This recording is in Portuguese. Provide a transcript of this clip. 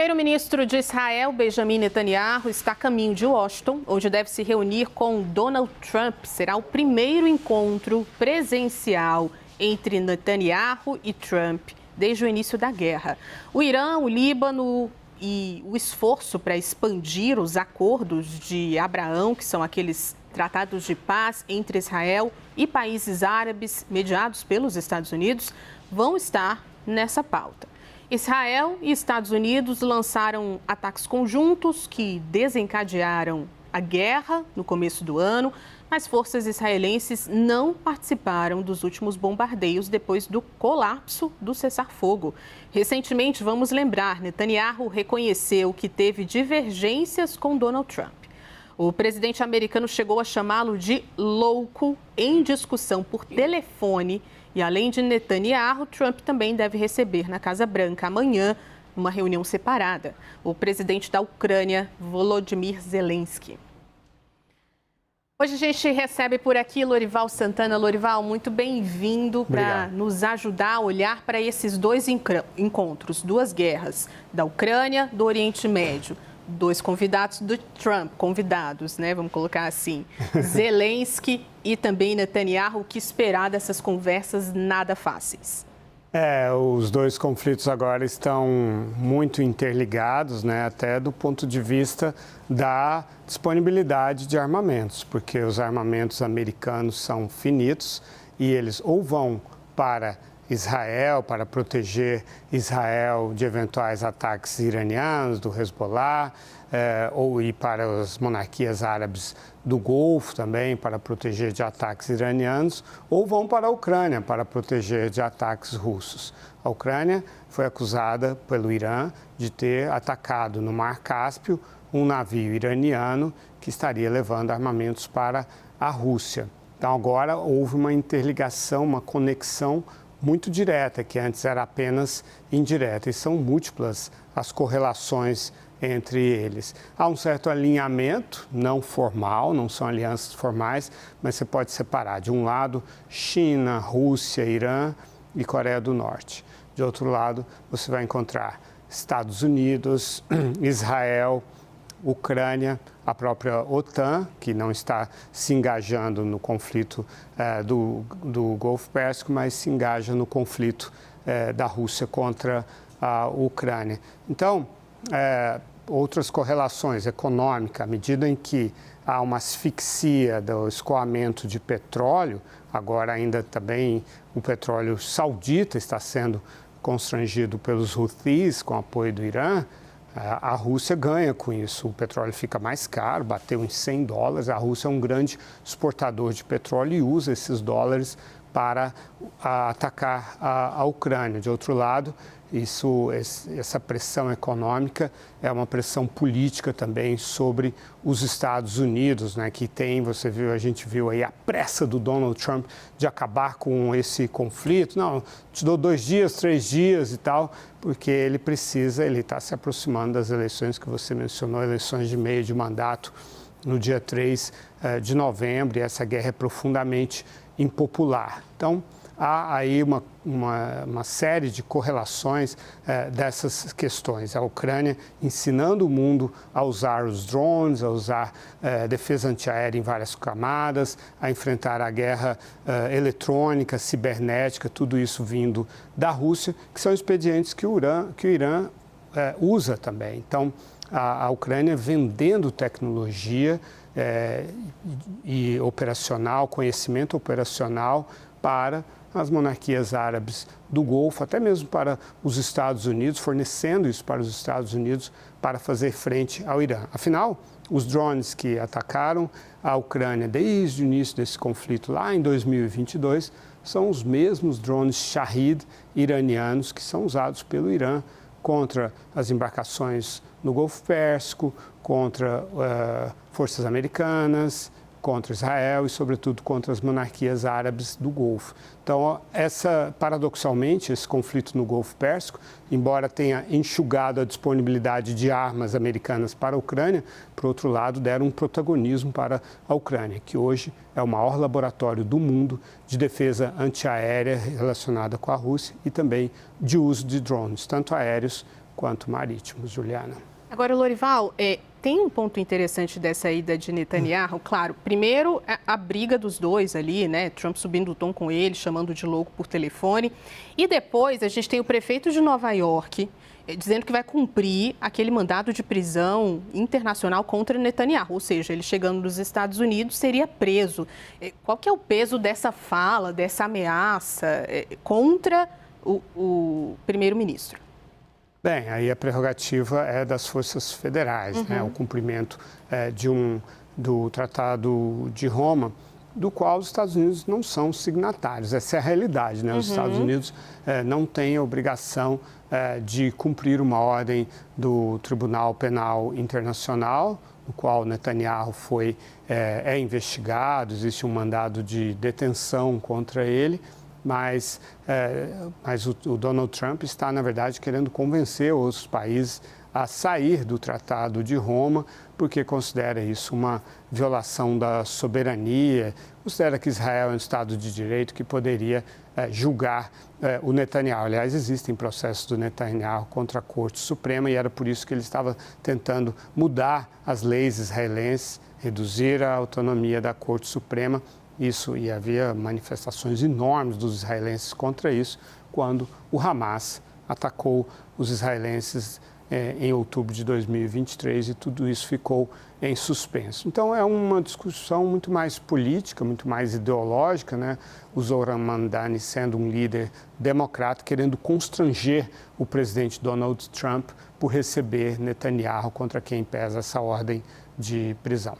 O primeiro-ministro de Israel, Benjamin Netanyahu, está a caminho de Washington, onde deve se reunir com Donald Trump. Será o primeiro encontro presencial entre Netanyahu e Trump desde o início da guerra. O Irã, o Líbano e o esforço para expandir os acordos de Abraão, que são aqueles tratados de paz entre Israel e países árabes mediados pelos Estados Unidos, vão estar nessa pauta. Israel e Estados Unidos lançaram ataques conjuntos que desencadearam a guerra no começo do ano, mas forças israelenses não participaram dos últimos bombardeios depois do colapso do cessar-fogo. Recentemente, vamos lembrar, Netanyahu reconheceu que teve divergências com Donald Trump. O presidente americano chegou a chamá-lo de louco em discussão por telefone. E além de Netanyahu, Trump também deve receber na Casa Branca amanhã uma reunião separada o presidente da Ucrânia, Volodymyr Zelensky. Hoje a gente recebe por aqui Lorival Santana. Lorival, muito bem-vindo para nos ajudar a olhar para esses dois encontros, duas guerras, da Ucrânia, do Oriente Médio. Dois convidados do Trump, né? Vamos colocar assim, Zelensky e também Netanyahu. O que esperar dessas conversas nada fáceis? Os dois conflitos agora estão muito interligados, né? Até do ponto de vista da disponibilidade de armamentos, porque os armamentos americanos são finitos e eles ou vão para Israel, para proteger Israel de eventuais ataques iranianos, do Hezbollah, ou ir para as monarquias árabes do Golfo também, para proteger de ataques iranianos, ou vão para a Ucrânia, para proteger de ataques russos. A Ucrânia foi acusada pelo Irã de ter atacado no Mar Cáspio um navio iraniano que estaria levando armamentos para a Rússia. Então agora houve uma interligação, uma conexão muito direta, que antes era apenas indireta, e são múltiplas as correlações entre eles. Há um certo alinhamento, não formal, não são alianças formais, mas você pode separar de um lado China, Rússia, Irã e Coreia do Norte. De outro lado, você vai encontrar Estados Unidos, Israel, Ucrânia, a própria OTAN, que não está se engajando no conflito do Golfo Pérsico, mas se engaja no conflito da Rússia contra a Ucrânia. Então, outras correlações econômicas, à medida em que há uma asfixia do escoamento de petróleo, agora ainda também o petróleo saudita está sendo constrangido pelos Houthis, com apoio do Irã. A Rússia ganha com isso, o petróleo fica mais caro, bateu em $100. A Rússia é um grande exportador de petróleo e usa esses dólares para atacar a Ucrânia. De outro lado, essa pressão econômica é uma pressão política também sobre os Estados Unidos, né, que tem, a gente viu aí a pressa do Donald Trump de acabar com esse conflito. Não, te dou 2 dias, 3 dias e tal, porque ele está se aproximando das eleições que você mencionou, eleições de meio de mandato no dia 3 de novembro, e essa guerra é profundamente impopular. Então, há aí uma série de correlações dessas questões. A Ucrânia ensinando o mundo a usar os drones, a usar defesa antiaérea em várias camadas, a enfrentar a guerra eletrônica, cibernética, tudo isso vindo da Rússia, que são expedientes que o Irã usa também. Então, a Ucrânia vendendo tecnologia e operacional, conhecimento operacional para as monarquias árabes do Golfo, até mesmo para os Estados Unidos, fornecendo isso para os Estados Unidos para fazer frente ao Irã. Afinal, os drones que atacaram a Ucrânia desde o início desse conflito lá em 2022 são os mesmos drones Shahed iranianos que são usados pelo Irã contra as embarcações no Golfo Pérsico, contra forças americanas, contra Israel e, sobretudo, contra as monarquias árabes do Golfo. Então, paradoxalmente, esse conflito no Golfo Pérsico, embora tenha enxugado a disponibilidade de armas americanas para a Ucrânia, por outro lado, deram um protagonismo para a Ucrânia, que hoje é o maior laboratório do mundo de defesa antiaérea relacionada com a Rússia e também de uso de drones, tanto aéreos quanto marítimos, Juliana. Agora, Lorival, tem um ponto interessante dessa ida de Netanyahu. Claro, primeiro, a briga dos dois ali, né? Trump subindo o tom com ele, chamando de louco por telefone. E depois, a gente tem o prefeito de Nova York dizendo que vai cumprir aquele mandado de prisão internacional contra Netanyahu. Ou seja, ele chegando nos Estados Unidos seria preso. Qual que é o peso dessa fala, dessa ameaça contra o primeiro-ministro? Bem, aí a prerrogativa é das forças federais, né? O cumprimento do Tratado de Roma, do qual os Estados Unidos não são signatários. Essa é a realidade, né? Os Estados Unidos não têm a obrigação de cumprir uma ordem do Tribunal Penal Internacional, no qual Netanyahu é investigado, existe um mandado de detenção contra ele. Mas o Donald Trump está, na verdade, querendo convencer outros países a sair do Tratado de Roma, porque considera isso uma violação da soberania, considera que Israel é um Estado de direito que poderia julgar o Netanyahu. Aliás, existem processos do Netanyahu contra a Corte Suprema e era por isso que ele estava tentando mudar as leis israelenses, reduzir a autonomia da Corte Suprema. Isso, e havia manifestações enormes dos israelenses contra isso, quando o Hamas atacou os israelenses em outubro de 2023 e tudo isso ficou em suspenso. Então, é uma discussão muito mais política, muito mais ideológica, né? O Zohran Mamdani sendo um líder democrata, querendo constranger o presidente Donald Trump por receber Netanyahu, contra quem pesa essa ordem de prisão.